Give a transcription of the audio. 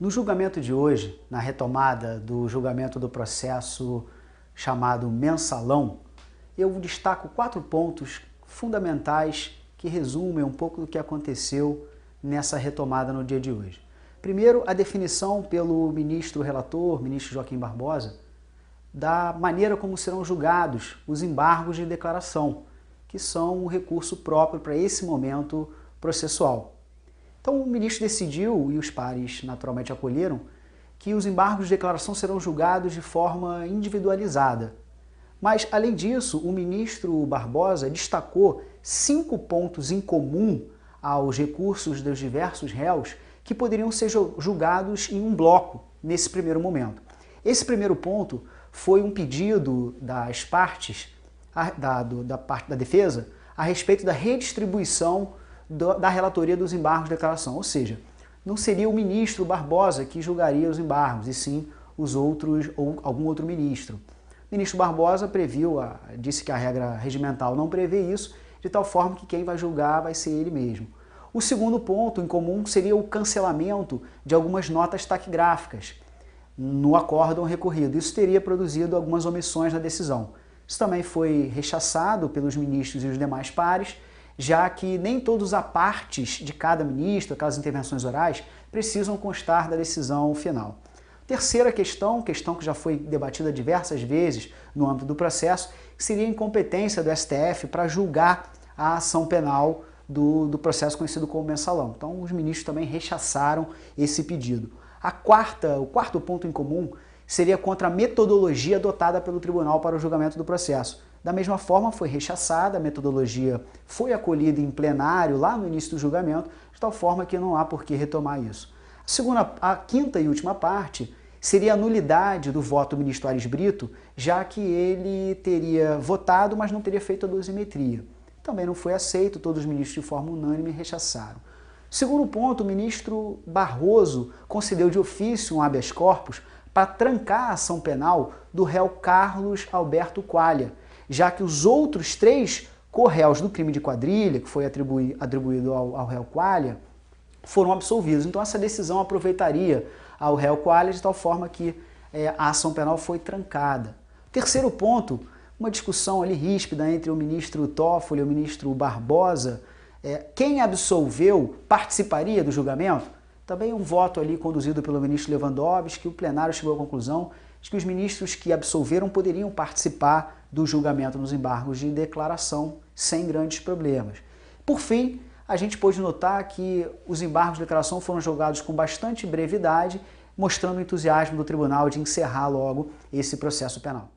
No julgamento de hoje, na retomada do julgamento do processo chamado Mensalão, eu destaco 4 pontos fundamentais que resumem um pouco do que aconteceu nessa retomada no dia de hoje. Primeiro, a definição pelo ministro relator, ministro Joaquim Barbosa, da maneira como serão julgados os embargos de declaração, que são um recurso próprio para esse momento processual. Então o ministro decidiu, e os pares naturalmente acolheram, que os embargos de declaração serão julgados de forma individualizada. Mas, além disso, o ministro Barbosa destacou 5 pontos em comum aos recursos dos diversos réus que poderiam ser julgados em um bloco nesse primeiro momento. Esse primeiro ponto foi um pedido das partes, da parte da defesa, a respeito da redistribuição da relatoria dos embargos de declaração, ou seja, não seria o ministro Barbosa que julgaria os embargos, e sim os outros ou algum outro ministro. O ministro Barbosa disse que a regra regimental não prevê isso, de tal forma que quem vai julgar vai ser ele mesmo. O segundo ponto em comum seria o cancelamento de algumas notas taquigráficas no acórdão recorrido. Isso teria produzido algumas omissões na decisão. Isso também foi rechaçado pelos ministros e os demais pares, já que nem todos os apartes de cada ministro, aquelas intervenções orais, precisam constar da decisão final. Terceira questão que já foi debatida diversas vezes no âmbito do processo, seria a incompetência do STF para julgar a ação penal do processo conhecido como mensalão. Então os ministros também rechaçaram esse pedido. O quarto ponto em comum seria contra a metodologia adotada pelo tribunal para o julgamento do processo. Da mesma forma, foi rechaçada, a metodologia foi acolhida em plenário lá no início do julgamento, de tal forma que não há por que retomar isso. A quinta e última parte seria a nulidade do voto do ministro Aires Brito, já que ele teria votado, mas não teria feito a dosimetria. Também não foi aceito, todos os ministros de forma unânime rechaçaram. Segundo ponto, o ministro Barroso concedeu de ofício um habeas corpus para trancar a ação penal do réu Carlos Alberto Qualha, já que os outros 3 co-réus do crime de quadrilha, que foi atribuído ao réu Qualha, foram absolvidos. Então essa decisão aproveitaria ao réu Qualha de tal forma que a ação penal foi trancada. Terceiro ponto, uma discussão ali ríspida entre o ministro Toffoli e o ministro Barbosa. Quem absolveu participaria do julgamento? Também um voto ali conduzido pelo ministro Lewandowski, que o plenário chegou à conclusão de que os ministros que absolveram poderiam participar do julgamento nos embargos de declaração sem grandes problemas. Por fim, a gente pôde notar que os embargos de declaração foram julgados com bastante brevidade, mostrando o entusiasmo do tribunal de encerrar logo esse processo penal.